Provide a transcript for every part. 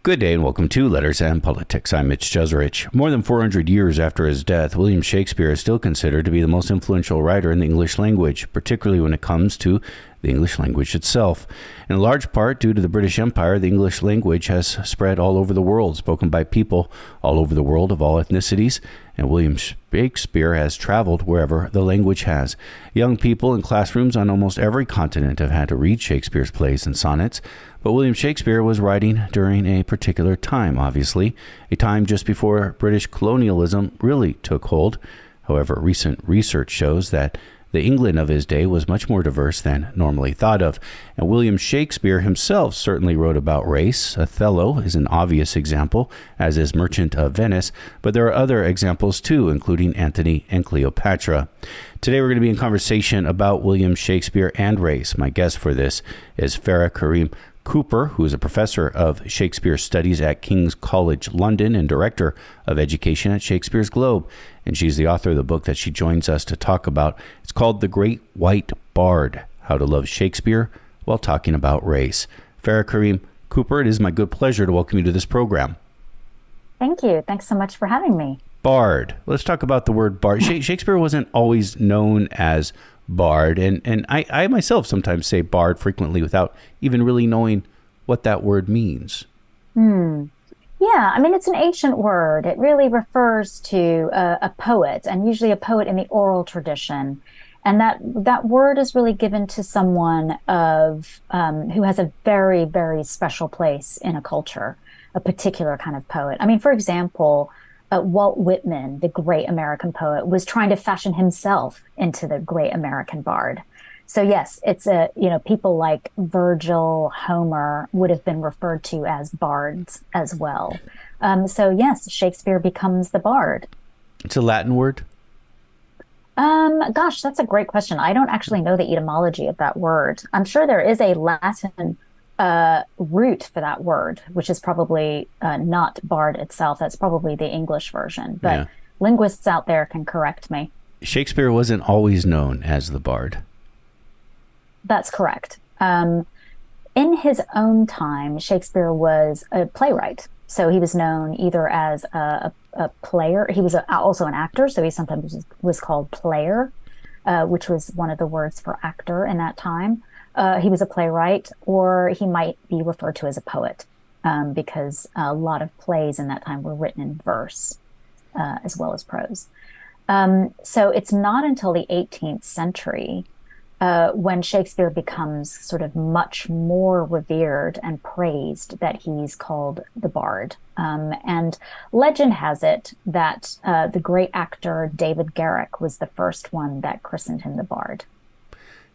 Good day and welcome to Letters and Politics. I'm Mitch Jeserich. More than 400 years after his death, William Shakespeare is still considered to be the most influential writer in the English language, particularly when it comes to the English language itself. In large part due to the British Empire, the English language has spread all over the world, spoken by people all over the world of all ethnicities, and William Shakespeare has traveled wherever the language has. Young people in classrooms on almost every continent have had to read Shakespeare's plays and sonnets, but William Shakespeare was writing during a particular time, obviously, a time just before British colonialism really took hold. However, recent research shows that the England of his day was much more diverse than normally thought of, and William Shakespeare himself certainly wrote about race. Othello is an obvious example, as is Merchant of Venice, but there are other examples too, including Antony and Cleopatra. Today we're going to be in conversation about William Shakespeare and race. My guest for this is Farah Karim-Cooper, who is a professor of Shakespeare Studies at King's College London and director of education at Shakespeare's Globe. And she's the author of the book that she joins us to talk about. It's called The Great White Bard, How to Love Shakespeare While Talking About Race. Farah Karim-Cooper, it is my good pleasure to welcome you to this program. Thank you. Thanks so much for having me. Bard. Let's talk about the word bard. Shakespeare wasn't always known as bard, and I myself sometimes say bard frequently without even really knowing what that word means. Yeah, I mean, it's an ancient word. It really refers to a poet, and usually a poet in the oral tradition. And that word is really given to someone who has a very, very special place in a culture, a particular kind of poet. I mean, for example, Walt Whitman, the great American poet, was trying to fashion himself into the great American bard. So yes, it's people like Virgil, Homer would have been referred to as bards as well. So yes, Shakespeare becomes the bard. It's a Latin word? Gosh, that's a great question. I don't actually know the etymology of that word. I'm sure there is a Latin root for that word, which is probably not bard itself. That's probably the English version, but linguists out there can correct me. Shakespeare wasn't always known as the bard. That's correct. In his own time, Shakespeare was a playwright. So he was known either as a player. He was also an actor, so he sometimes was called player, which was one of the words for actor in that time. He was a playwright, or he might be referred to as a poet, because a lot of plays in that time were written in verse, as well as prose. So it's not until the 18th century when Shakespeare becomes sort of much more revered and praised that he's called the bard. And legend has it that the great actor David Garrick was the first one that christened him the bard.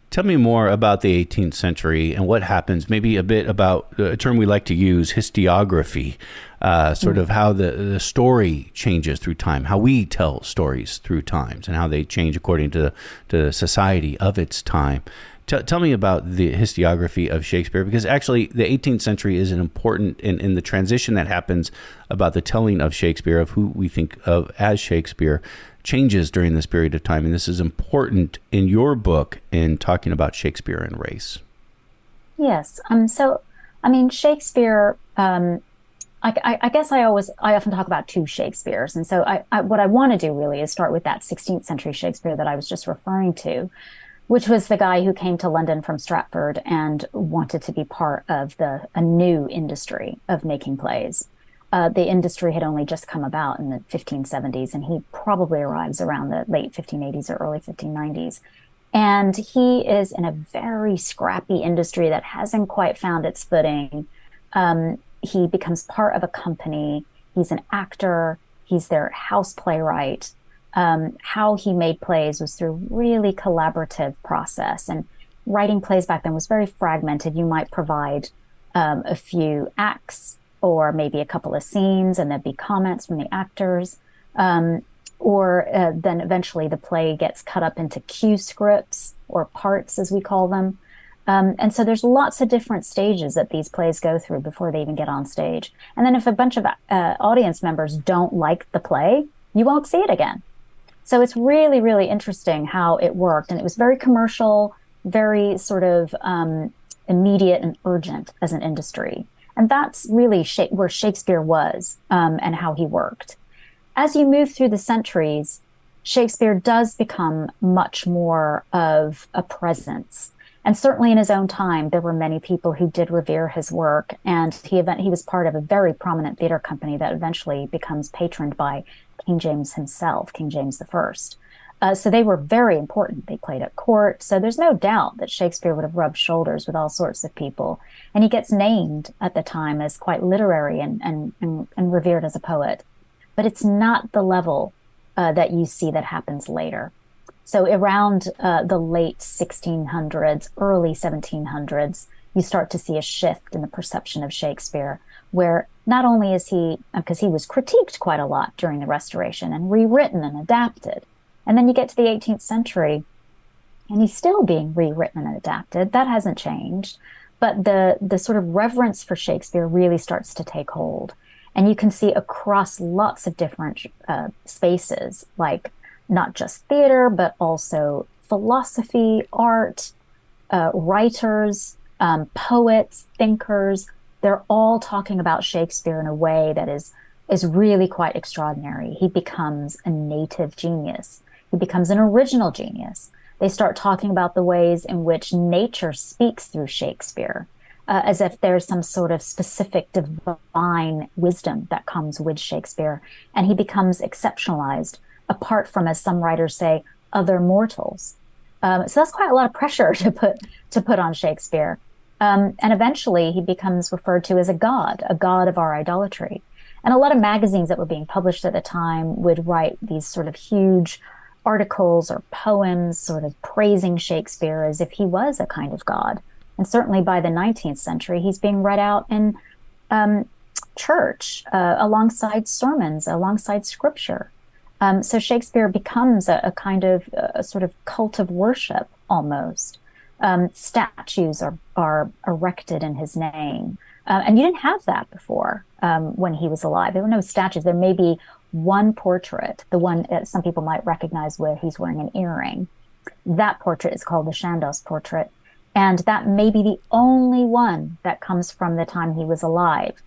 Tell me more about the 18th century and what happens, maybe a bit about a term we like to use, historiography, sort of how the story changes through time, how we tell stories through times and how they change according to the society of its time. Tell me about the historiography of Shakespeare, because actually the 18th century is an important in the transition that happens about the telling of Shakespeare, of who we think of as Shakespeare, changes during this period of time. And this is important in your book in talking about Shakespeare and race. Yes. So, I mean, Shakespeare, I guess I often talk about two Shakespeares. And so what I want to do really is start with that 16th century Shakespeare that I was just referring to, which was the guy who came to London from Stratford and wanted to be part of a new industry of making plays. The industry had only just come about in the 1570s, and he probably arrives around the late 1580s or early 1590s. And he is in a very scrappy industry that hasn't quite found its footing. He becomes part of a company. He's an actor. He's their house playwright. How he made plays was through really collaborative process. And writing plays back then was very fragmented. You might provide a few acts, or maybe a couple of scenes, and there'd be comments from the actors. Or then eventually the play gets cut up into cue scripts, or parts as we call them. And so there's lots of different stages that these plays go through before they even get on stage. And then if a bunch of audience members don't like the play, you won't see it again. So it's really, really interesting how it worked. And it was very commercial, very sort of immediate and urgent as an industry. And that's really where Shakespeare was, and how he worked. As you move through the centuries, Shakespeare does become much more of a presence. And certainly in his own time, there were many people who did revere his work. And he was part of a very prominent theater company that eventually becomes patroned by King James himself, King James I. So they were very important. They played at court. So there's no doubt that Shakespeare would have rubbed shoulders with all sorts of people. And he gets named at the time as quite literary and revered as a poet. But it's not the level that you see that happens later. So around the late 1600s, early 1700s, you start to see a shift in the perception of Shakespeare, where not only is he, because he was critiqued quite a lot during the Restoration and rewritten and adapted, and then you get to the 18th century, and he's still being rewritten and adapted. That hasn't changed. But the sort of reverence for Shakespeare really starts to take hold. And you can see across lots of different spaces, like not just theater, but also philosophy, art, writers, poets, thinkers. They're all talking about Shakespeare in a way that is really quite extraordinary. He becomes a native genius. He becomes an original genius. They start talking about the ways in which nature speaks through Shakespeare, as if there's some sort of specific divine wisdom that comes with Shakespeare. And he becomes exceptionalized, apart from, as some writers say, other mortals. So that's quite a lot of pressure to put on Shakespeare. And eventually he becomes referred to as a god of our idolatry. And a lot of magazines that were being published at the time would write these sort of huge articles or poems sort of praising Shakespeare as if he was a kind of god. And certainly by the 19th century, he's being read out in church, alongside sermons, alongside scripture. So Shakespeare becomes a kind of a sort of cult of worship almost. Statues are erected in his name. And you didn't have that before when he was alive. There were no statues. There may be one portrait, the one that some people might recognize where he's wearing an earring. That portrait is called the Chandos portrait. And that may be the only one that comes from the time he was alive.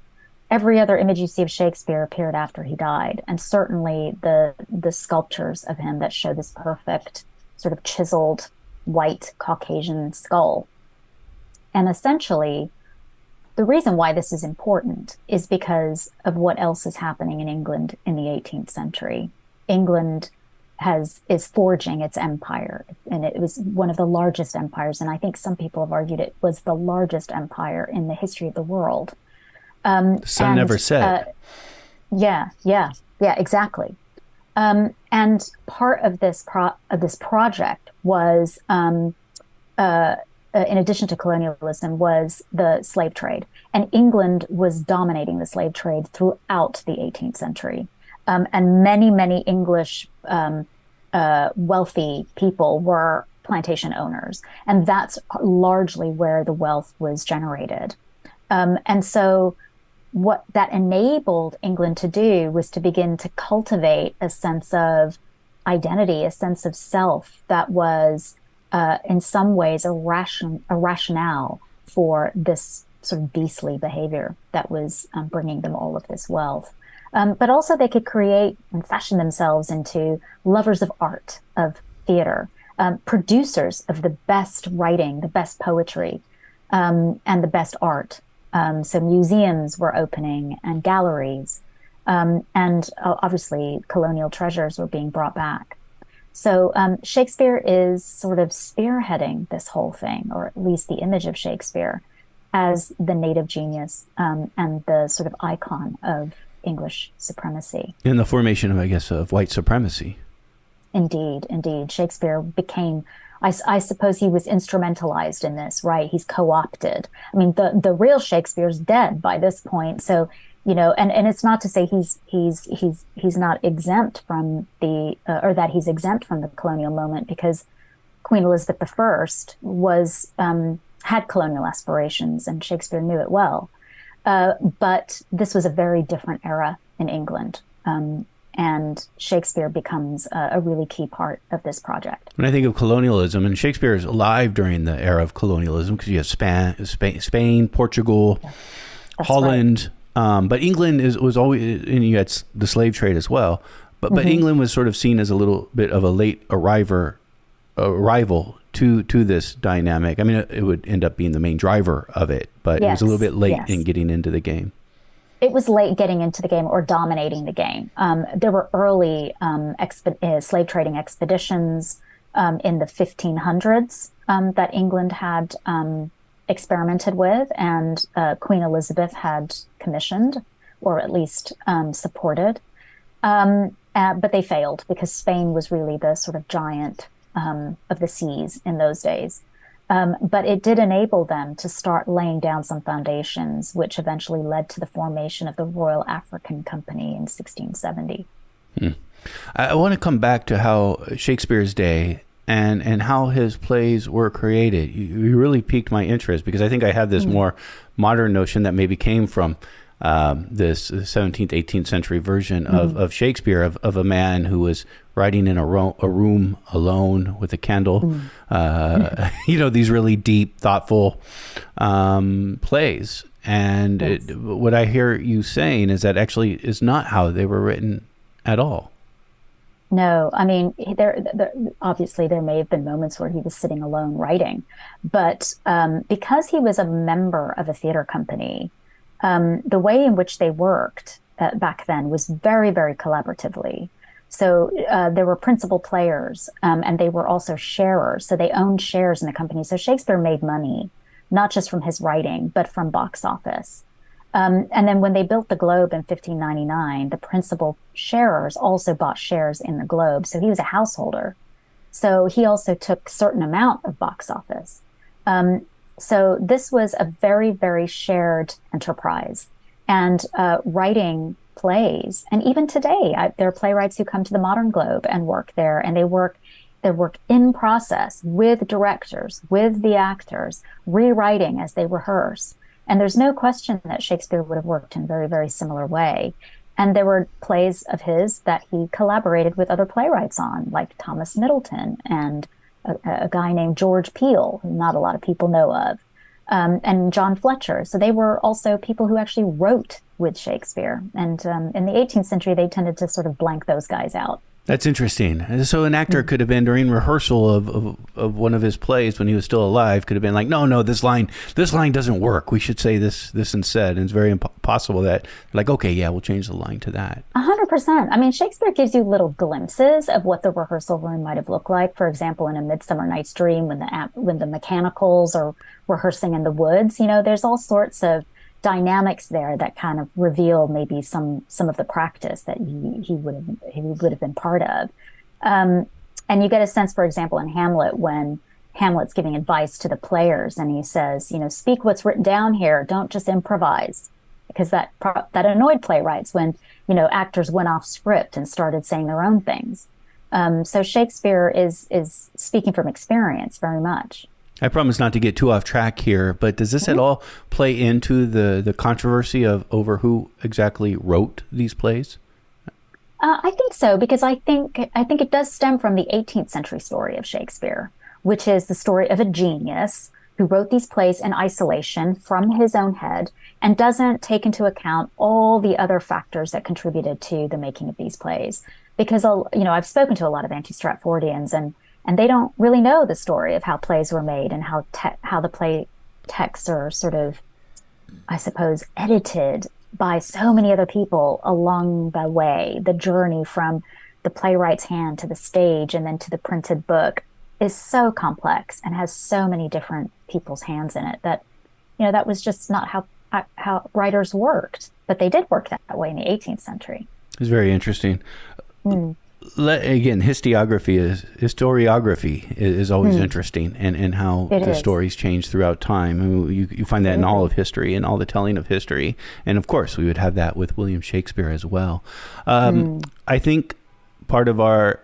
Every other image you see of Shakespeare appeared after he died. And certainly the sculptures of him that show this perfect sort of chiseled white Caucasian skull. And essentially, the reason why this is important is because of what else is happening in England in the 18th century. England is forging its empire, and it was one of the largest empires, and I think some people have argued it was the largest empire in the history of the world. Sun never set. Yeah, exactly. And part of this project was, in addition to colonialism, was the slave trade. And England was dominating the slave trade throughout the 18th century. And many, many English wealthy people were plantation owners. And that's largely where the wealth was generated. And so what that enabled England to do was to begin to cultivate a sense of identity, a sense of self that was in some ways a rationale for this sort of beastly behavior that was bringing them all of this wealth. But also they could create and fashion themselves into lovers of art, of theater, producers of the best writing, the best poetry, and the best art. So museums were opening and galleries, and obviously colonial treasures were being brought back. So Shakespeare is sort of spearheading this whole thing, or at least the image of Shakespeare as the native genius and the sort of icon of English supremacy. In the formation of, I guess, of white supremacy. Indeed. Shakespeare became, I suppose he was instrumentalized in this, right? He's co-opted. I mean, the real Shakespeare's dead by this point. So, you know, and it's not to say he's not exempt from the, or that he's exempt from the colonial moment, because Queen Elizabeth I was, had colonial aspirations, and Shakespeare knew it well. But this was a very different era in England. And Shakespeare becomes a really key part of this project. When I think of colonialism, and Shakespeare is alive during the era of colonialism, because you have Spain, Portugal, That's Holland, but England was always, and you had the slave trade as well. But England was sort of seen as a little bit of a late arrival to this dynamic. I mean, it would end up being the main driver of it, but it was a little bit late in getting into the game. It was late getting into the game or dominating the game. There were early slave trading expeditions in the 1500s that England had experimented with, and Queen Elizabeth had commissioned, or at least supported. But they failed because Spain was really the sort of giant of the seas in those days. But it did enable them to start laying down some foundations, which eventually led to the formation of the Royal African Company in 1670. I want to come back to how Shakespeare's day and how his plays were created. You really piqued my interest, because I think I have this more modern notion that maybe came from this 17th, 18th century version of Shakespeare, of a man who was writing in a room alone with a candle. These really deep, thoughtful plays. And what I hear you saying is that actually is not how they were written at all. No, I mean, obviously there may have been moments where he was sitting alone writing, but because he was a member of a theater company, the way in which they worked back then was very, very collaboratively. So there were principal players, and they were also sharers. So they owned shares in the company. So Shakespeare made money, not just from his writing, but from box office. And then when they built the Globe in 1599, the principal sharers also bought shares in the Globe. So he was a householder. So he also took a certain amount of box office. So this was a very, very shared enterprise. And writing plays, and even today, there are playwrights who come to the Modern Globe and work there, and they work in process with directors, with the actors, rewriting as they rehearse. And there's no question that Shakespeare would have worked in a very, very similar way. And there were plays of his that he collaborated with other playwrights on, like Thomas Middleton and a guy named George Peele, who not a lot of people know of, and John Fletcher. So they were also people who actually wrote with Shakespeare. And in the 18th century, they tended to sort of blank those guys out. That's interesting. So an actor could have been, during rehearsal of one of his plays when he was still alive, could have been like, no, this line doesn't work. We should say this instead. And it's very possible that, like, okay, yeah, we'll change the line to that. 100%. I mean, Shakespeare gives you little glimpses of what the rehearsal room might have looked like. For example, in A Midsummer Night's Dream, when the mechanicals are rehearsing in the woods, there's all sorts of dynamics there that kind of reveal maybe some of the practice that he would have been part of. And you get a sense, for example, in Hamlet, when Hamlet's giving advice to the players and he says, speak what's written down here, don't just improvise, because that annoyed playwrights when, actors went off script and started saying their own things. So Shakespeare is speaking from experience very much. I promise not to get too off track here, but does this at all play into the controversy over who exactly wrote these plays? I think so, because I think it does stem from the 18th century story of Shakespeare, which is the story of a genius who wrote these plays in isolation from his own head and doesn't take into account all the other factors that contributed to the making of these plays. Because, I've spoken to a lot of anti-Stratfordians, and they don't really know the story of how plays were made and how the play texts are sort of, I suppose, edited by so many other people along the way. The journey from the playwright's hand to the stage and then to the printed book is so complex and has so many different people's hands in it that, that was just not how writers worked. But they did work that way in the 18th century. It's very interesting. Again, historiography is always interesting, and how the stories change throughout time. I mean, you find that in all of history and all the telling of history. And of course, we would have that with William Shakespeare as well. I think part of our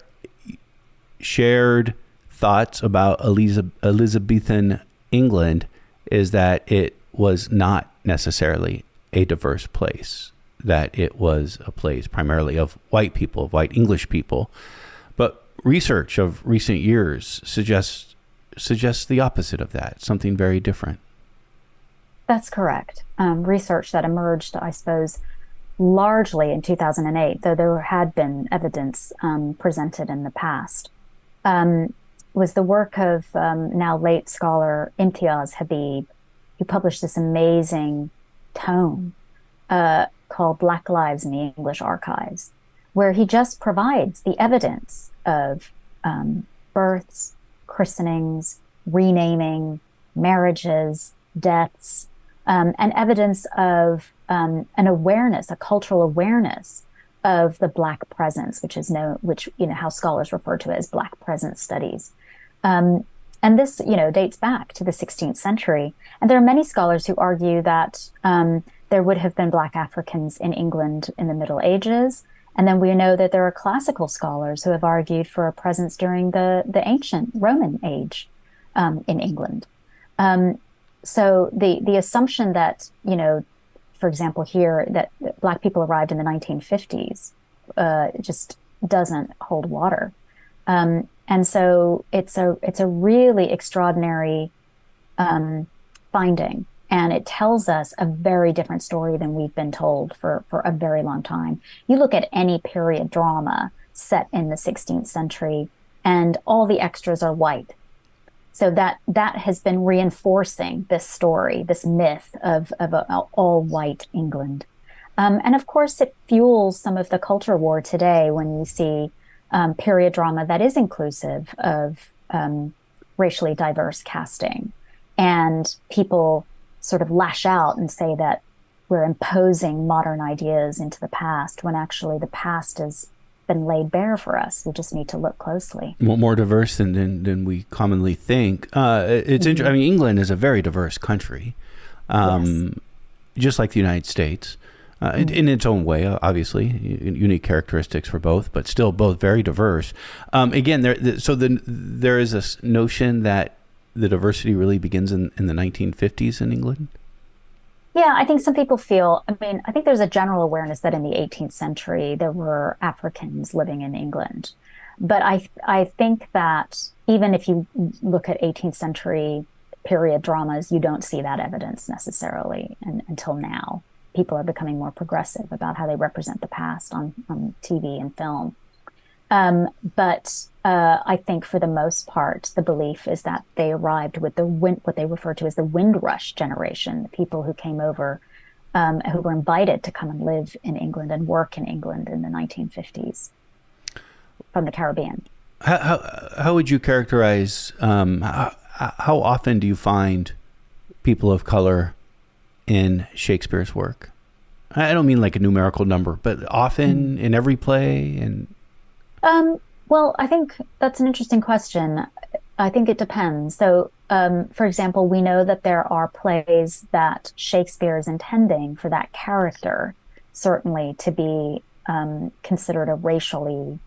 shared thoughts about Elizabethan England is that it was not necessarily a diverse place, that it was a place primarily of white people, of white English people. But research of recent years suggests the opposite of that, something very different. That's correct. Research that emerged, I suppose, largely in 2008, though there had been evidence presented in the past, um, was the work of now late scholar Imtiaz Habib, who published this amazing tome called Black Lives in the English Archives, where he just provides the evidence of births, christenings, renaming, marriages, deaths, and evidence of an awareness, a cultural awareness of the Black presence, which is known, which how scholars refer to it as Black presence studies. And this, dates back to the 16th century. And there are many scholars who argue that there would have been Black Africans in England in the Middle Ages. And then we know that there are classical scholars who have argued for a presence during the ancient Roman age in England. So the assumption that, for example, here that Black people arrived in the 1950s just doesn't hold water. And so it's a really extraordinary finding, and it tells us a very different story than we've been told for a very long time. You look at any period drama set in the 16th century, and all the extras are white. So that has been reinforcing this story, this myth of all-white England. And of course, it fuels some of the culture war today when you see period drama that is inclusive of racially diverse casting. And people sort of lash out and say that we're imposing modern ideas into the past, when actually the past has been laid bare for us. We just need to look closely. More diverse than we commonly think. It's interesting. I mean, England is a very diverse country, Yes. just like the United States. In its own way, obviously, unique characteristics for both, but still both very diverse. Again, there is this notion that the diversity really begins in the 1950s in England. Yeah, I think some people feel, I think there's a general awareness that in the 18th century there were Africans living in England. But I think that even if you look at 18th century period dramas, you don't see that evidence necessarily until now. People are becoming more progressive about how they represent the past on TV and film. But I think for the most part, the belief is that they arrived with what they refer to as the Windrush generation, the people who came over, who were invited to come and live in England and work in England in the 1950s from the Caribbean. How would you characterize, how often do you find people of color in Shakespeare's work? I don't mean like a numerical number, but often in every play. And well, I think that's an interesting question. I think it depends. So, for example, we know that there are plays that Shakespeare is intending for that character, certainly to be considered a racially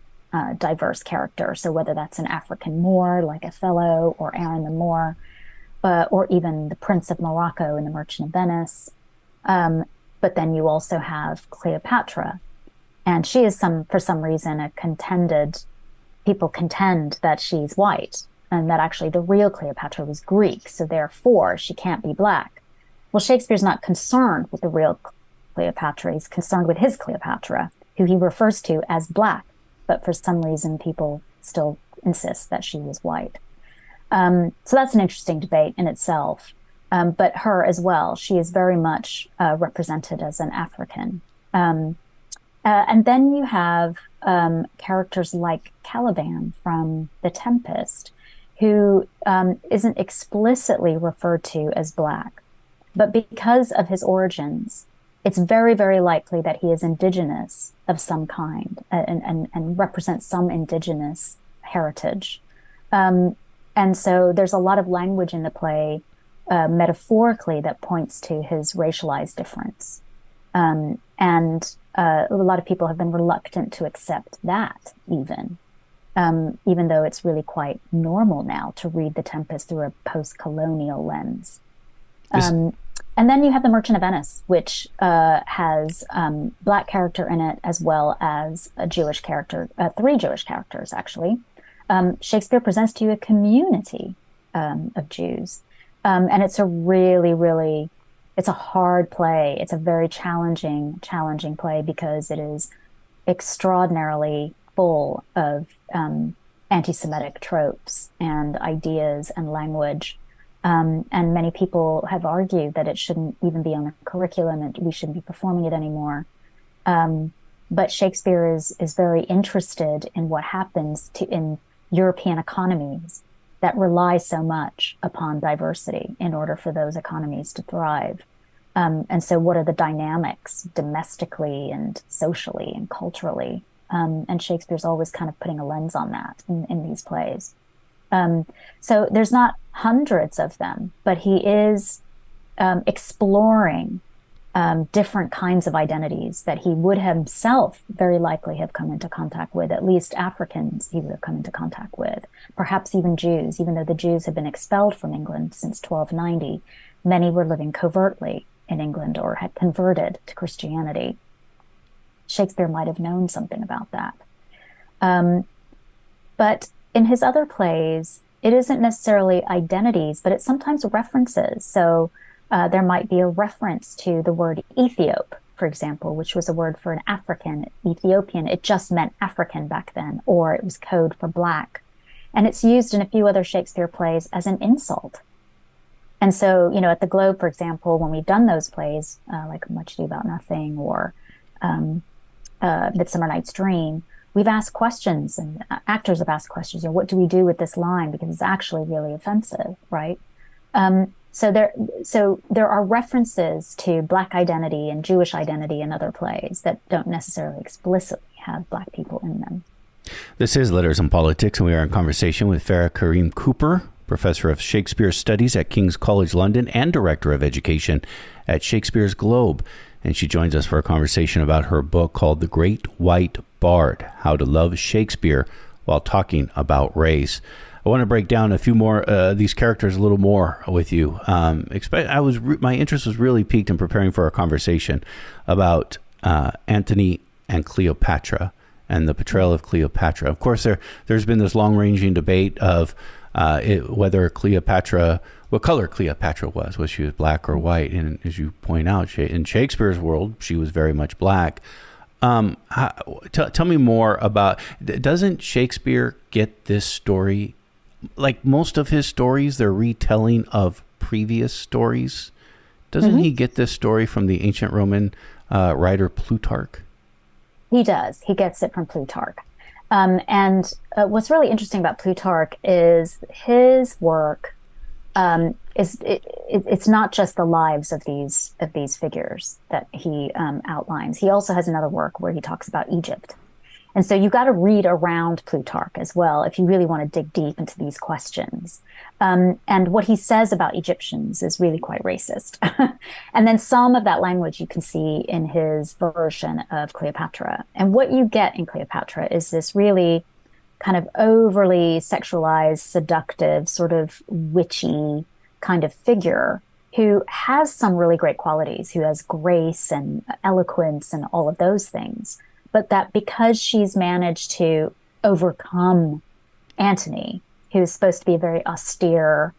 diverse character. So whether that's an African Moor like Othello or Aaron the Moor, or even the Prince of Morocco in The Merchant of Venice. But then you also have Cleopatra, and she is for some reason people contend that she's white, and that actually the real Cleopatra was Greek, so therefore she can't be Black. Well, Shakespeare's not concerned with the real Cleopatra, he's concerned with his Cleopatra, who he refers to as Black, but for some reason people still insist that she was white. So that's an interesting debate in itself. But her as well, she is very much represented as an African. And then you have characters like Caliban from The Tempest, who isn't explicitly referred to as Black. But because of his origins, it's very, very likely that he is indigenous of some kind and represents some indigenous heritage. And so there's a lot of language in the play, metaphorically, that points to his racialized difference. And a lot of people have been reluctant to accept that, even though it's really quite normal now to read The Tempest through a post-colonial lens. And then you have The Merchant of Venice, which has Black character in it, as well as a Jewish character, 3 Jewish characters, actually. Shakespeare presents to you a community of Jews. And it's a really, really it's a hard play. It's a very challenging play because it is extraordinarily full of anti-Semitic tropes and ideas and language. And many people have argued that it shouldn't even be on the curriculum and we shouldn't be performing it anymore. But Shakespeare is very interested in what happens in European economies that rely so much upon diversity in order for those economies to thrive. And so what are the dynamics domestically and socially and culturally? And Shakespeare's always kind of putting a lens on that in these plays. So there's not hundreds of them, but he is exploring different kinds of identities that he would himself very likely have come into contact with, at least Africans he would have come into contact with, perhaps even Jews, even though the Jews had been expelled from England since 1290. Many were living covertly in England or had converted to Christianity. Shakespeare might have known something about that. But in his other plays, it isn't necessarily identities, but it's sometimes references. So there might be a reference to the word Ethiop, for example, which was a word for an African, Ethiopian. It just meant African back then, or it was code for black. And it's used in a few other Shakespeare plays as an insult. And so, at the Globe, for example, when we've done those plays, like Much Ado About Nothing or Midsummer Night's Dream, we've asked questions and actors have asked questions. What do we do with this line? Because it's actually really offensive, right? So there are references to Black identity and Jewish identity in other plays that don't necessarily explicitly have Black people in them. This is Letters and Politics, and we are in conversation with Farah Karim-Cooper, Professor of Shakespeare Studies at King's College London and Director of Education at Shakespeare's Globe. And she joins us for a conversation about her book called The Great White Bard, How to Love Shakespeare While Talking About Race. I want to break down a few more these characters a little more with you. My interest was really piqued in preparing for our conversation about Antony and Cleopatra and the portrayal of Cleopatra. Of course, there's been this long-ranging debate of whether Cleopatra, what color Cleopatra was she black or white? And as you point out, in Shakespeare's world, she was very much black. Tell me more about, doesn't Shakespeare get this story, like most of his stories, they're retelling of previous stories? Doesn't he get this story from the ancient Roman writer Plutarch? He does. He gets it from Plutarch. And what's really interesting about Plutarch is his work it's not just the lives of these figures that he outlines. He also has another work where he talks about Egypt. And so you've got to read around Plutarch as well if you really want to dig deep into these questions. And what he says about Egyptians is really quite racist. And then some of that language you can see in his version of Cleopatra. And what you get in Cleopatra is this really kind of overly sexualized, seductive, sort of witchy kind of figure who has some really great qualities, who has grace and eloquence and all of those things. But that because she's managed to overcome Antony, who's supposed to be a very austere,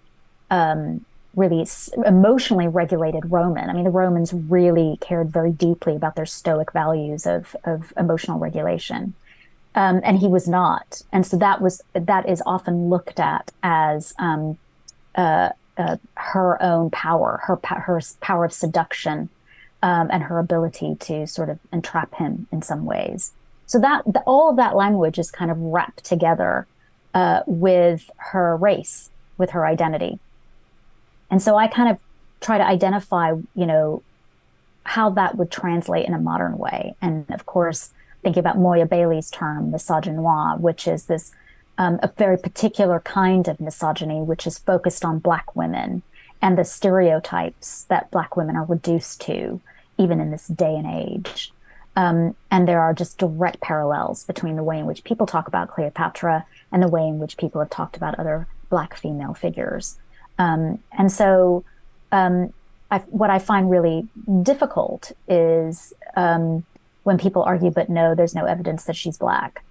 really emotionally regulated Roman. I mean, the Romans really cared very deeply about their stoic values of emotional regulation. And he was not. And so that is often looked at as her own power, her power of seduction, and her ability to sort of entrap him in some ways. So all of that language is kind of wrapped together with her race, with her identity. And so I kind of try to identify, how that would translate in a modern way. And of course, thinking about Moya Bailey's term, misogynoir, which is this a very particular kind of misogyny, which is focused on Black women and the stereotypes that Black women are reduced to, even in this day and age. And there are just direct parallels between the way in which people talk about Cleopatra and the way in which people have talked about other Black female figures. And so what I find really difficult is when people argue, but no, there's no evidence that she's Black.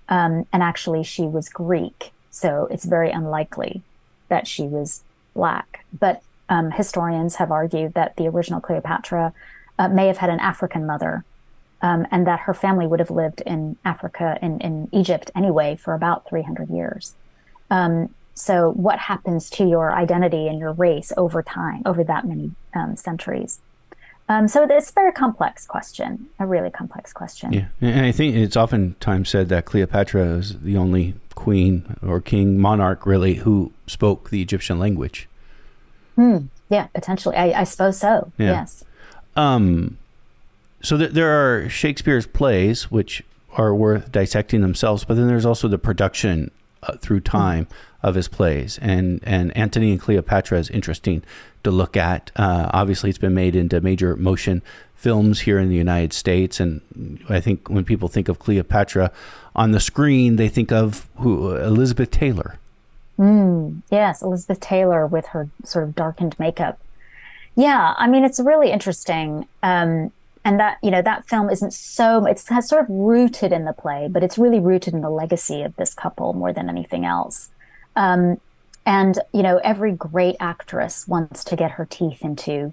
And actually she was Greek, so it's very unlikely that she was Black. But historians have argued that the original Cleopatra may have had an African mother, and that her family would have lived in Africa, in Egypt anyway, for about 300 years. So what happens to your identity and your race over time, over that many centuries? So it's a very complex question, a really complex question. Yeah, and I think it's oftentimes said that Cleopatra is the only queen or king, monarch really, who spoke the Egyptian language. Yeah, potentially. I suppose so. Yeah. Yes. So there are Shakespeare's plays, which are worth dissecting themselves, but then there's also the production through time of his plays. And Antony and Cleopatra is interesting to look at. Obviously, it's been made into major motion films here in the United States. And I think when people think of Cleopatra on the screen, they think of Elizabeth Taylor. Yes, Elizabeth Taylor with her sort of darkened makeup. Yeah, I mean, it's really interesting. And that, that film it's sort of rooted in the play, but it's really rooted in the legacy of this couple more than anything else. And, every great actress wants to get her teeth into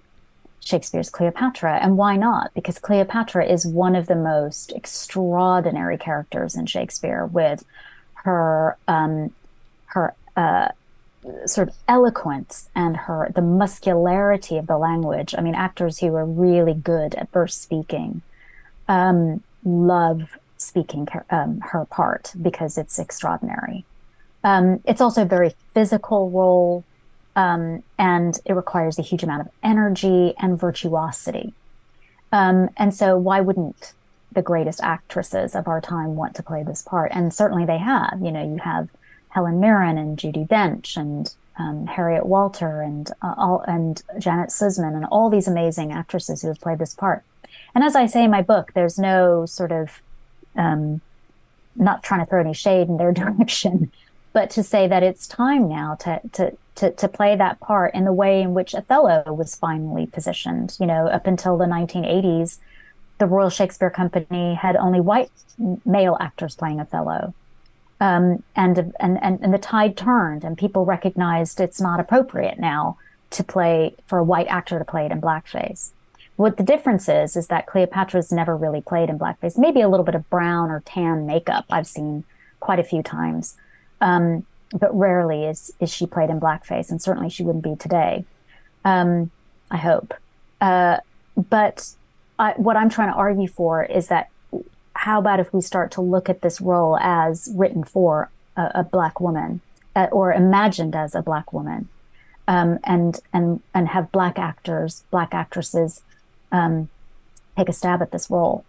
Shakespeare's Cleopatra. And why not? Because Cleopatra is one of the most extraordinary characters in Shakespeare, with her sort of eloquence and the muscularity of the language. I mean, actors who are really good at verse speaking love speaking her part because it's extraordinary. It's also a very physical role, and it requires a huge amount of energy and virtuosity. And so why wouldn't the greatest actresses of our time want to play this part? And certainly they have. You have Helen Mirren and Judi Dench and Harriet Walter and Janet Suzman and all these amazing actresses who have played this part. And as I say in my book, there's no sort of not trying to throw any shade in their direction, but to say that it's time now to play that part in the way in which Othello was finally positioned. Up until the 1980s, the Royal Shakespeare Company had only white male actors playing Othello. And the tide turned, and people recognized it's not appropriate now for a white actor to play it in blackface. What the difference is that Cleopatra's never really played in blackface. Maybe a little bit of brown or tan makeup I've seen quite a few times, but rarely is she played in blackface, and certainly she wouldn't be today. I hope. But what I'm trying to argue for is that, how about if we start to look at this role as written for a Black woman, or imagined as a Black woman, and have Black actors, Black actresses take a stab at this role?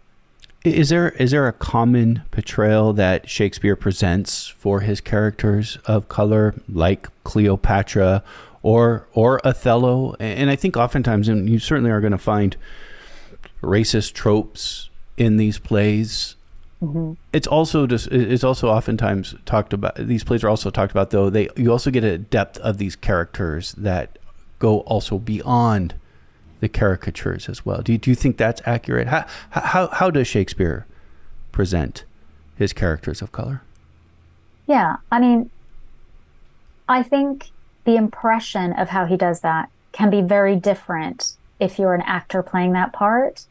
Is there a common portrayal that Shakespeare presents for his characters of color, like Cleopatra or Othello? And I think oftentimes, and you certainly are going to find racist tropes in these plays. Mm-hmm. It's also oftentimes talked about. These plays are also talked about, though. You also get a depth of these characters that go also beyond the caricatures as well. Do you think that's accurate? How does Shakespeare present his characters of color? Yeah, I mean, I think the impression of how he does that can be very different if you're an actor playing that part.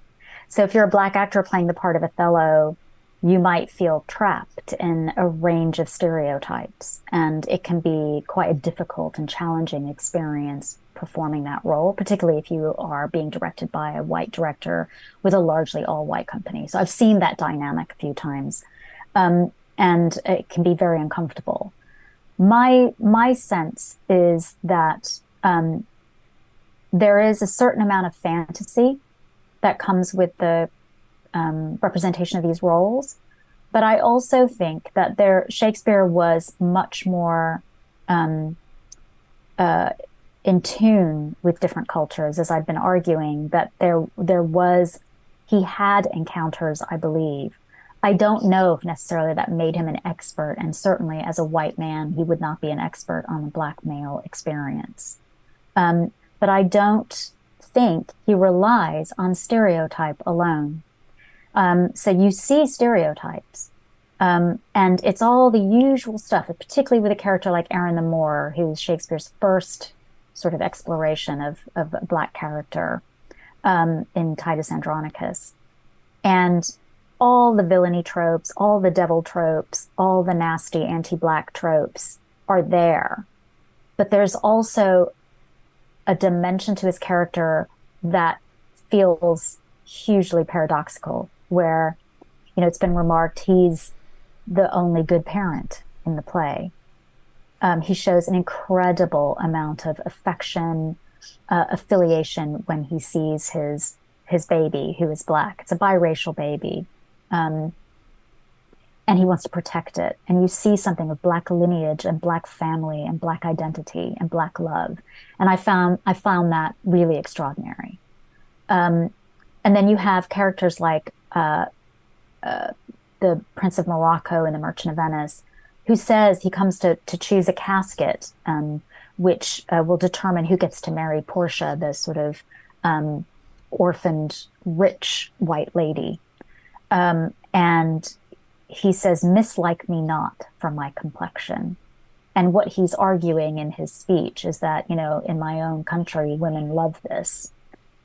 So if you're a Black actor playing the part of Othello, you might feel trapped in a range of stereotypes, and it can be quite a difficult and challenging experience performing that role, particularly if you are being directed by a white director with a largely all-white company. So I've seen that dynamic a few times, and it can be very uncomfortable. My sense is that there is a certain amount of fantasy that comes with the representation of these roles. But I also think that Shakespeare was much more in tune with different cultures, as I've been arguing, that he had encounters, I believe. I don't know if necessarily that made him an expert, and certainly as a white man, he would not be an expert on the Black male experience. But I don't think he relies on stereotype alone. So you see stereotypes, and it's all the usual stuff, particularly with a character like Aaron the Moor, who's Shakespeare's first sort of exploration of a Black character in Titus Andronicus. And all the villainy tropes, all the devil tropes, all the nasty anti-Black tropes are there. But there's also a dimension to his character that feels hugely paradoxical, where, it's been remarked he's the only good parent in the play. He shows an incredible amount of affection, affiliation when he sees his baby, who is Black. It's a biracial baby. And he wants to protect it. And you see something of Black lineage and Black family and Black identity and Black love. And I found that really extraordinary. And then you have characters like the Prince of Morocco in The Merchant of Venice, who says he comes to choose a casket, which will determine who gets to marry Portia, the sort of orphaned, rich white lady. And he says, "Mislike me not for my complexion." And what he's arguing in his speech is that, in my own country, women love this.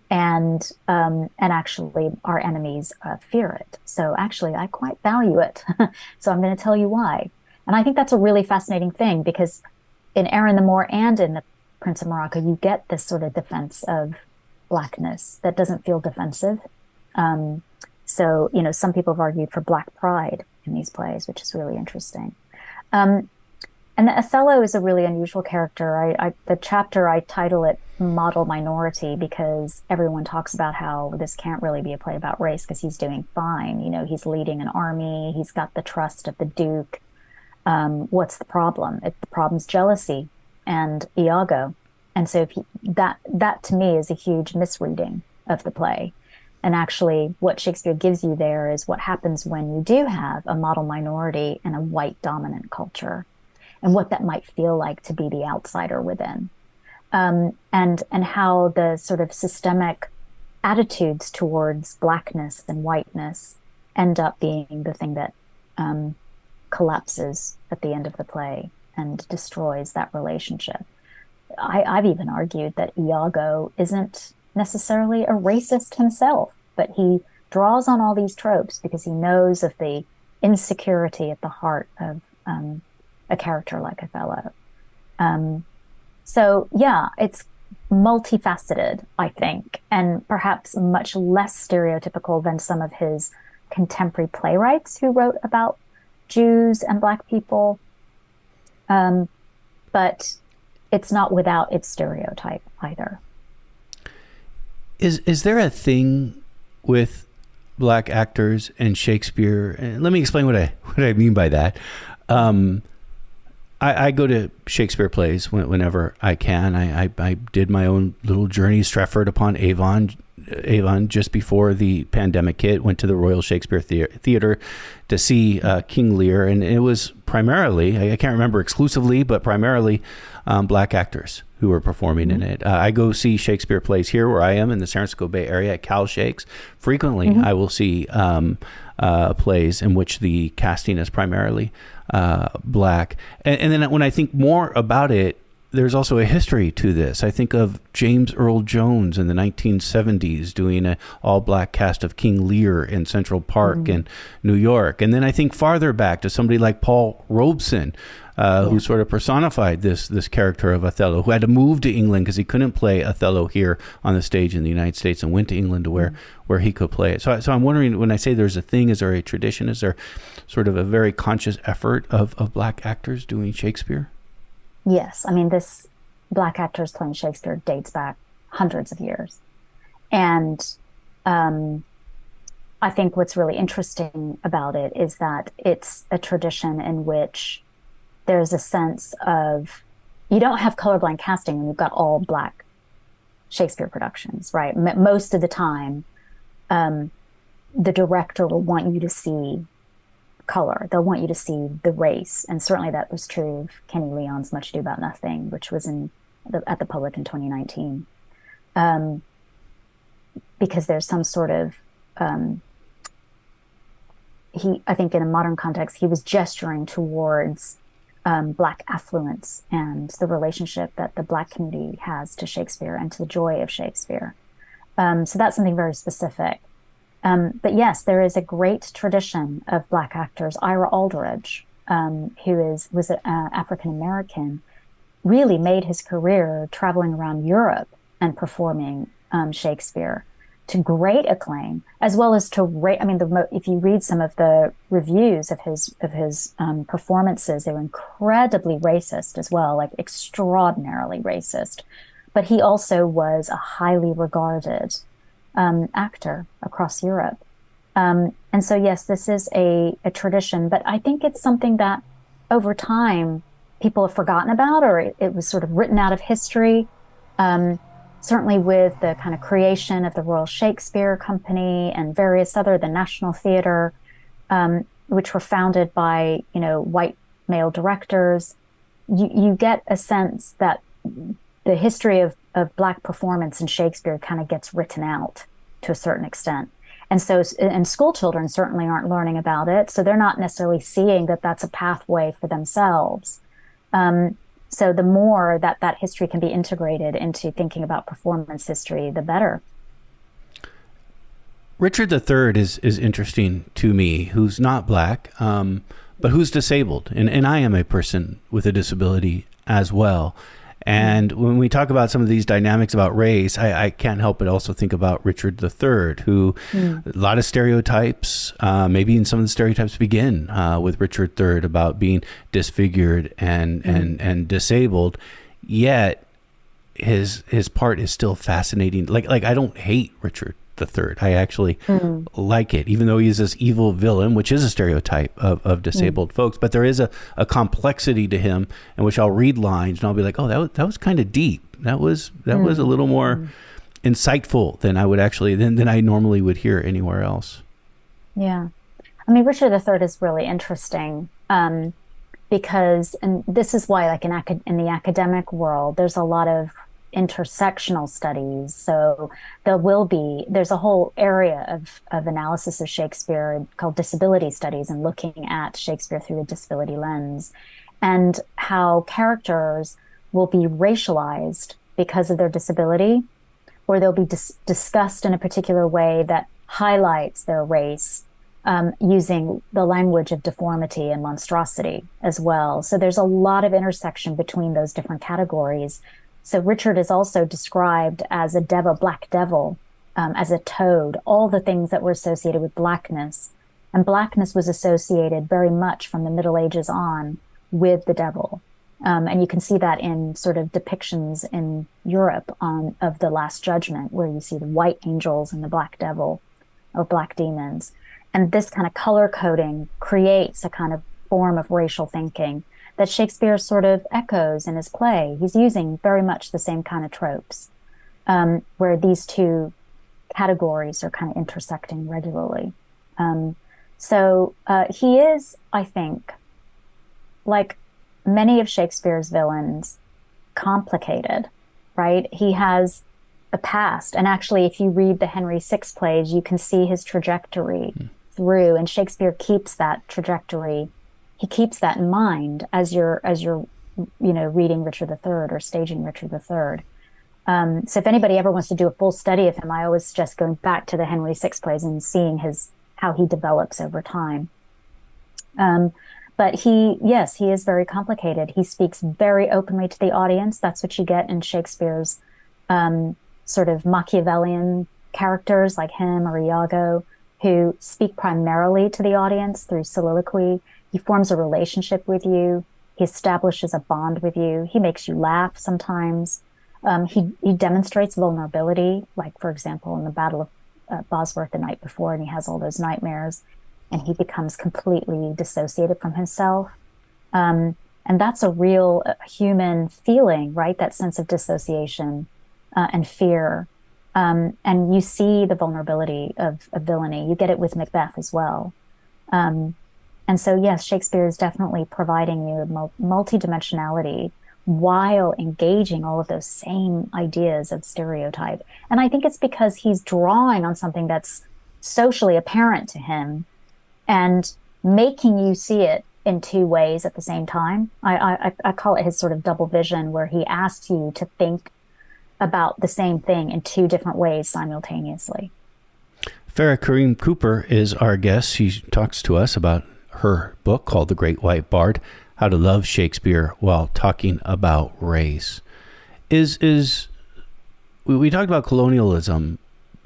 And actually our enemies fear it. So actually, I quite value it. So I'm going to tell you why. And I think that's a really fascinating thing, because in Aaron the Moor and in the Prince of Morocco, you get this sort of defense of Blackness that doesn't feel defensive. So, some people have argued for Black pride in these plays, which is really interesting. And the Othello is a really unusual character. The chapter, I title it Model Minority, because everyone talks about how this can't really be a play about race because he's doing fine. He's leading an army. He's got the trust of the Duke. What's the problem? The problem's jealousy and Iago. And so that to me is a huge misreading of the play. And actually what Shakespeare gives you there is what happens when you do have a model minority in a white dominant culture, and what that might feel like to be the outsider within. And how the sort of systemic attitudes towards Blackness and whiteness end up being the thing that collapses at the end of the play and destroys that relationship. I've even argued that Iago isn't necessarily a racist himself, but he draws on all these tropes because he knows of the insecurity at the heart of a character like Othello. So yeah, it's multifaceted, I think, and perhaps much less stereotypical than some of his contemporary playwrights who wrote about Jews and Black people. But it's not without its stereotype either. Is there a thing with Black actors and Shakespeare? And let me explain what I mean by that. I go to Shakespeare plays whenever I can. I did my own little journey, Stratford upon Avon, just before the pandemic hit. Went to the Royal Shakespeare Theatre to see King Lear, and it was primarily, I can't remember exclusively, but primarily Black actors who were performing in it. I go see Shakespeare plays here where I am in the San Francisco Bay Area at Cal Shakes. Frequently, I will see plays in which the casting is primarily Black. And then when I think more about it, there's also a history to this. I think of James Earl Jones in the 1970s doing an all-Black cast of King Lear in Central Park in New York. And then I think farther back to somebody like Paul Robeson, who sort of personified this character of Othello, who had to move to England because he couldn't play Othello here on the stage in the United States, and went to England to where he could play it. So I'm wondering, when I say there's a thing, is there a tradition? Is there sort of a very conscious effort of Black actors doing Shakespeare? Yes. I mean, this Black actors playing Shakespeare dates back hundreds of years. And I think what's really interesting about it is that it's a tradition in which there's a sense of, you don't have colorblind casting when you've got all Black Shakespeare productions, right? Most of the time, the director will want you to see color. They'll want you to see the race. And certainly that was true of Kenny Leon's Much Ado About Nothing, which was at the Public in 2019. Because there's some sort of, I think in a modern context, he was gesturing towards Black affluence and the relationship that the Black community has to Shakespeare and to the joy of Shakespeare. So that's something very specific. But yes, there is a great tradition of Black actors. Ira Aldridge, who was an African American, really made his career traveling around Europe and performing Shakespeare to great acclaim, as well as to I mean, if you read some of the reviews of his performances, they were incredibly racist as well, like extraordinarily racist. But he also was a highly regarded actor across Europe. And so, yes, this is a tradition, but I think it's something that over time people have forgotten about, or it was sort of written out of history. Certainly with the kind of creation of the Royal Shakespeare Company and various other, the National Theatre, which were founded by, white male directors, you get a sense that the history of Black performance in Shakespeare kind of gets written out to a certain extent. And so, and school children certainly aren't learning about it. So they're not necessarily seeing that that's a pathway for themselves. So the more that history can be integrated into thinking about performance history, the better. Richard III is interesting to me, who's not Black, but who's disabled. And I am a person with a disability as well. And when we talk about some of these dynamics about race, I can't help but also think about Richard III, who a lot of stereotypes, maybe even some of the stereotypes begin with Richard III about being disfigured and disabled. Yet his part is still fascinating. Like I don't hate Richard III. I actually like it, even though he's this evil villain, which is a stereotype of disabled folks. But there is a complexity to him, in which I'll read lines and I'll be like, oh, that was kind of deep. That was a little more insightful than I would actually than I normally would hear anywhere else. Yeah, I mean, Richard III is really interesting because, and this is why, like in the academic world, there's a lot of intersectional studies. So there's a whole area of analysis of Shakespeare called disability studies, and looking at Shakespeare through a disability lens, and how characters will be racialized because of their disability, or they'll be discussed in a particular way that highlights their race, using the language of deformity and monstrosity as well. So there's a lot of intersection between those different categories. So Richard is also described as a black devil, as a toad, all the things that were associated with Blackness. And Blackness was associated very much from the Middle Ages on with the devil. And you can see that in sort of depictions in Europe of the Last Judgment, where you see the white angels and the black devil or black demons. And this kind of color coding creates a kind of form of racial thinking that Shakespeare sort of echoes in his play. He's using very much the same kind of tropes, where these two categories are kind of intersecting regularly. So he is, I think, like many of Shakespeare's villains, complicated, right? He has a past. And actually, if you read the Henry VI plays, you can see his trajectory through, and Shakespeare keeps that trajectory. He keeps that in mind as you're reading Richard III or staging Richard III. So if anybody ever wants to do a full study of him, I always suggest going back to the Henry VI plays and seeing how he develops over time. But he is very complicated. He speaks very openly to the audience. That's what you get in Shakespeare's sort of Machiavellian characters like him or Iago, who speak primarily to the audience through soliloquy. He forms a relationship with you. He establishes a bond with you. He makes you laugh sometimes. He demonstrates vulnerability, like, for example, in the Battle of Bosworth the night before, and he has all those nightmares, and he becomes completely dissociated from himself. And that's a real human feeling, right? That sense of dissociation and fear. And you see the vulnerability of villainy. You get it with Macbeth as well. And so, yes, Shakespeare is definitely providing you multidimensionality while engaging all of those same ideas of stereotype. And I think it's because he's drawing on something that's socially apparent to him and making you see it in two ways at the same time. I call it his sort of double vision, where he asks you to think about the same thing in two different ways simultaneously. Farah Karim-Cooper is our guest. She talks to us about her book called The Great White Bard, How to Love Shakespeare While Talking About Race. We talked about colonialism.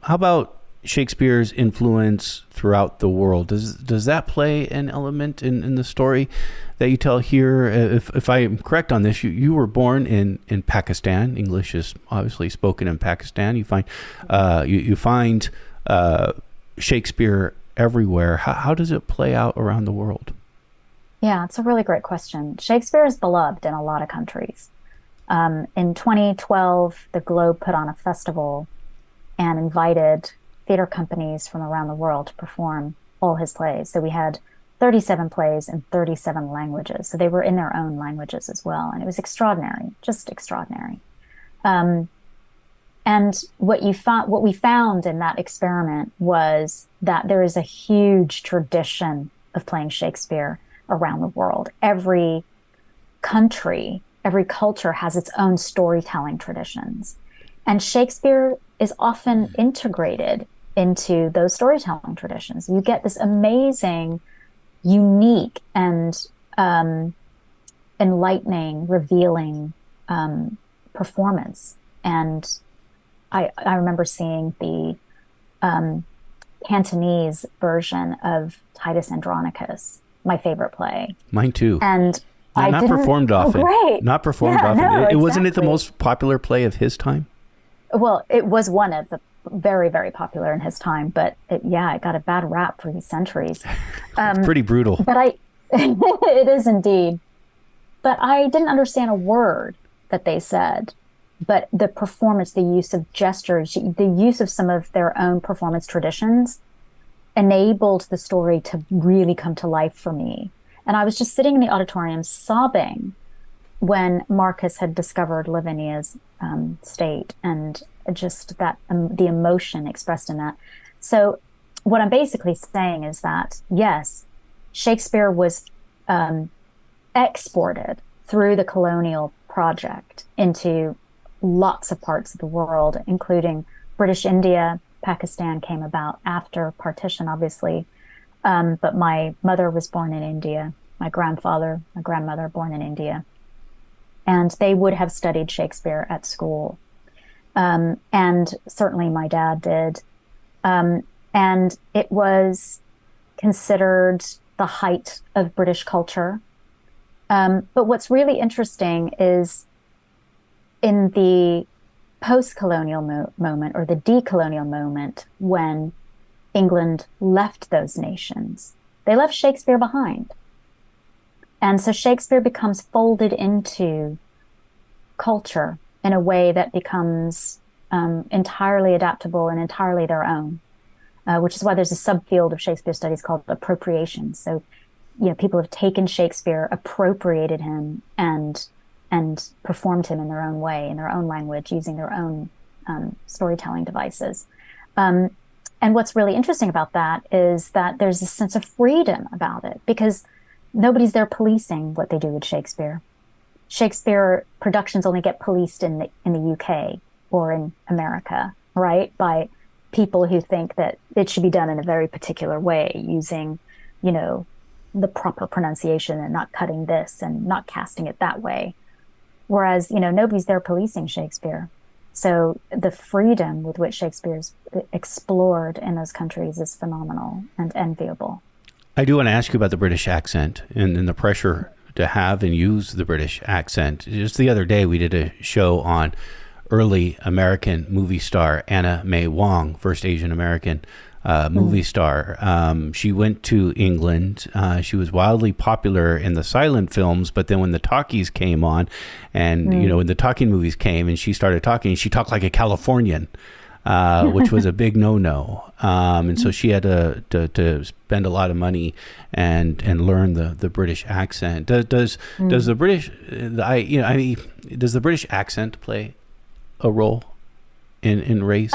How about Shakespeare's influence throughout the world? Does that play an element in the story that you tell here? If I am correct on this, you were born in Pakistan. English is obviously spoken in Pakistan. You find Shakespeare everywhere. How does it play out around the world? Yeah, it's a really great question. Shakespeare is beloved in a lot of countries. In 2012, the Globe put on a festival and invited theater companies from around the world to perform all his plays. So we had 37 plays in 37 languages. So they were in their own languages as well. And it was extraordinary, just extraordinary. And what we found in that experiment was that there is a huge tradition of playing Shakespeare around the world. Every country, every culture has its own storytelling traditions. And Shakespeare is often integrated into those storytelling traditions. You get this amazing, unique, and enlightening, revealing performance. And I remember seeing the Cantonese version of Titus Andronicus, my favorite play. Mine too. And not performed often. Oh, great. Not performed often. No, Wasn't it the most popular play of his time? Well, it was one of the very, very popular in his time, but it got a bad rap for these centuries. It's pretty brutal. But it is indeed. But I didn't understand a word that they said. But the performance, the use of gestures, the use of some of their own performance traditions enabled the story to really come to life for me. And I was just sitting in the auditorium sobbing when Marcus had discovered Lavinia's state, and just that the emotion expressed in that. So what I'm basically saying is that, yes, Shakespeare was exported through the colonial project into lots of parts of the world, including British India. Pakistan came about after partition, obviously. But my mother was born in India, my grandmother born in India. And they would have studied Shakespeare at school. And certainly my dad did. And it was considered the height of British culture. But what's really interesting is in the post-colonial moment or the decolonial moment, when England left those nations, they left Shakespeare behind. And so Shakespeare becomes folded into culture in a way that becomes entirely adaptable and entirely their own, which is why there's a subfield of Shakespeare studies called appropriation. So, people have taken Shakespeare, appropriated him, and performed him in their own way, in their own language, using their own storytelling devices. And what's really interesting about that is that there's a sense of freedom about it, because nobody's there policing what they do with Shakespeare. Shakespeare productions only get policed in the UK or in America, right? By people who think that it should be done in a very particular way, using, the proper pronunciation and not cutting this and not casting it that way. Whereas, nobody's there policing Shakespeare. So the freedom with which Shakespeare is explored in those countries is phenomenal and enviable. I do want to ask you about the British accent and the pressure to have and use the British accent. Just the other day, we did a show on early American movie star Anna May Wong, first Asian American movie star. She went to England. She was wildly popular in the silent films, but then when the talkies came on, and when the talking movies came, and she started talking, she talked like a Californian, which was a big no-no. And so she had to spend a lot of money and learn the British accent. Does the British does the British accent play a role in race?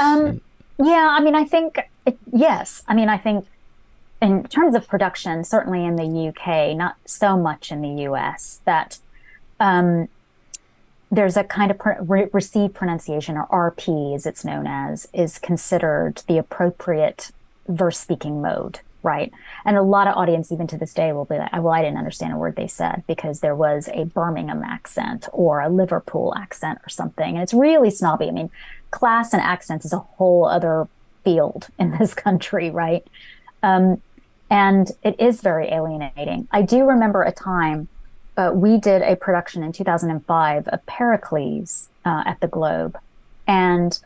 Yeah, I think yes. I think in terms of production, certainly in the UK, not so much in the US, that um, there's a kind of received pronunciation, or RP as it's known as, is considered the appropriate verse speaking mode, right? And a lot of audience, even to this day, will be like, well, I didn't understand a word they said because there was a Birmingham accent or a Liverpool accent or something. And it's really snobby. I mean, class and accents is a whole other field in this country, right? Um, and it is very alienating. I do remember a time we did a production in 2005 of Pericles at the Globe, and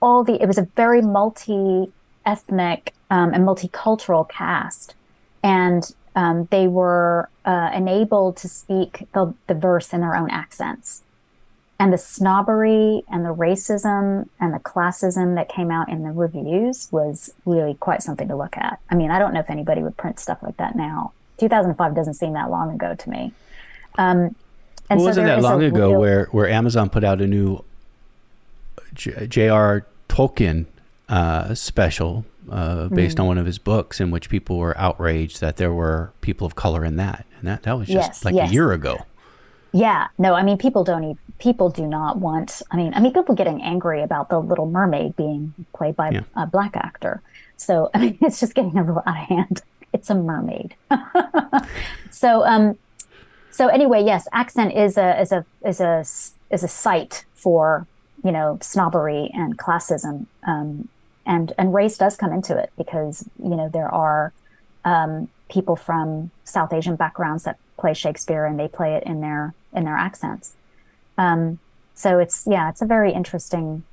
it was a very multi-ethnic and multicultural cast, and they were enabled to speak the verse in their own accents. And the snobbery and the racism and the classism that came out in the reviews was really quite something to look at. I mean, I don't know if anybody would print stuff like that now. 2005 doesn't seem that long ago to me. And well, wasn't that long ago where Amazon put out a new J.R. Tolkien special based on one of his books, in which people were outraged that there were people of color in that. And that was just a year ago. Yeah, no, I mean, people do not want, I mean, people getting angry about the Little Mermaid being played by a black actor. So, I mean, it's just getting a little out of hand. It's a mermaid. So anyway, yes, accent is a site for, snobbery and classism. And race does come into it because, there are people from South Asian backgrounds that play Shakespeare, and they play it in their accents. So it's a very interesting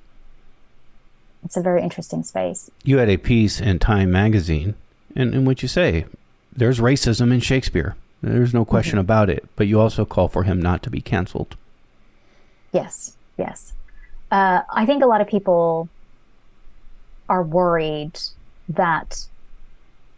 space. You had a piece in Time magazine in which you say there's racism in Shakespeare. There's no question about it, but you also call for him not to be canceled. Yes. I think a lot of people are worried that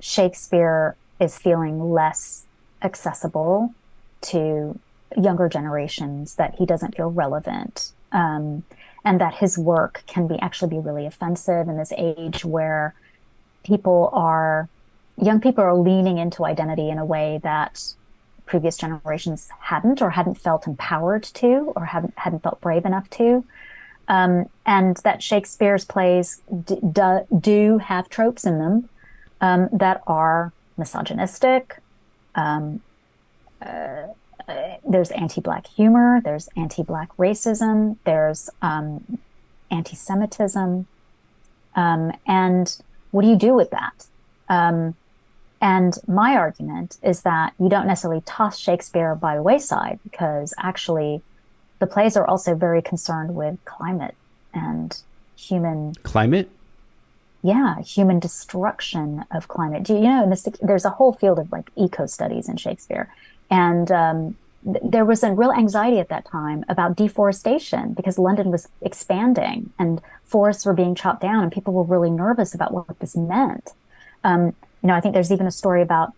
Shakespeare is feeling less accessible to younger generations, that he doesn't feel relevant, and that his work can actually be really offensive in this age where young people are leaning into identity in a way that previous generations hadn't felt empowered to, or hadn't felt brave enough to. And that Shakespeare's plays do have tropes in them that are misogynistic. There's anti-Black humor, there's anti-Black racism, there's anti-Semitism. And what do you do with that? And my argument is that you don't necessarily toss Shakespeare by the wayside, because actually the plays are also very concerned with climate and human... Climate? Yeah, human destruction of climate. Do you know, there's a whole field of eco-studies in Shakespeare. And there was a real anxiety at that time about deforestation, because London was expanding and forests were being chopped down, and people were really nervous about what this meant. I think there's even a story about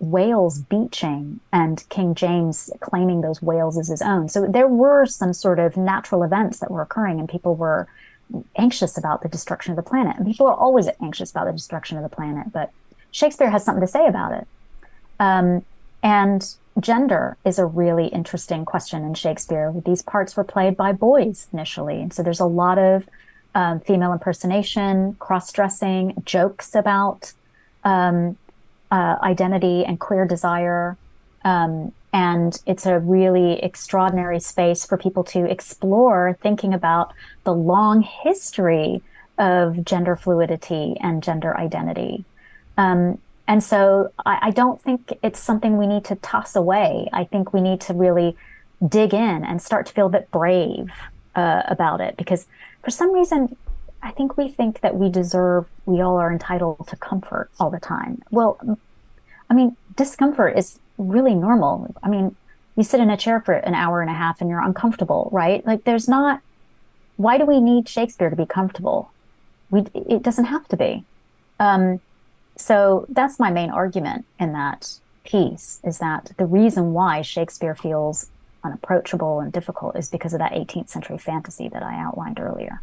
whales beaching and King James claiming those whales as his own. So there were some sort of natural events that were occurring, and people were anxious about the destruction of the planet. And people are always anxious about the destruction of the planet, but Shakespeare has something to say about it. And gender is a really interesting question in Shakespeare. These parts were played by boys initially. And so there's a lot of female impersonation, cross-dressing, jokes about identity and queer desire. And it's a really extraordinary space for people to explore, thinking about the long history of gender fluidity and gender identity. And so I don't think it's something we need to toss away. I think we need to really dig in and start to feel a bit brave about it, because for some reason, I think we think that we all are entitled to comfort all the time. Well, discomfort is really normal. You sit in a chair for an hour and a half and you're uncomfortable, right? Why do we need Shakespeare to be comfortable? It doesn't have to be. So that's my main argument in that piece, is that the reason why Shakespeare feels unapproachable and difficult is because of that 18th century fantasy that I outlined earlier.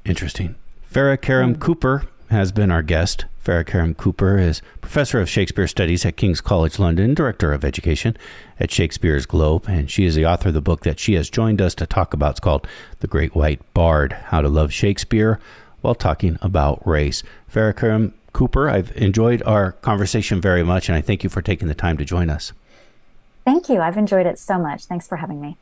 Interesting. Farah Karim-Cooper, has been our guest. Farah Karim-Cooper is Professor of Shakespeare Studies at King's College London, Director of Education at Shakespeare's Globe, and she is the author of the book that she has joined us to talk about. It's called The Great White Bard, How to Love Shakespeare While Talking About Race. Farah Karim-Cooper, I've enjoyed our conversation very much, and I thank you for taking the time to join us. Thank you. I've enjoyed it so much. Thanks for having me.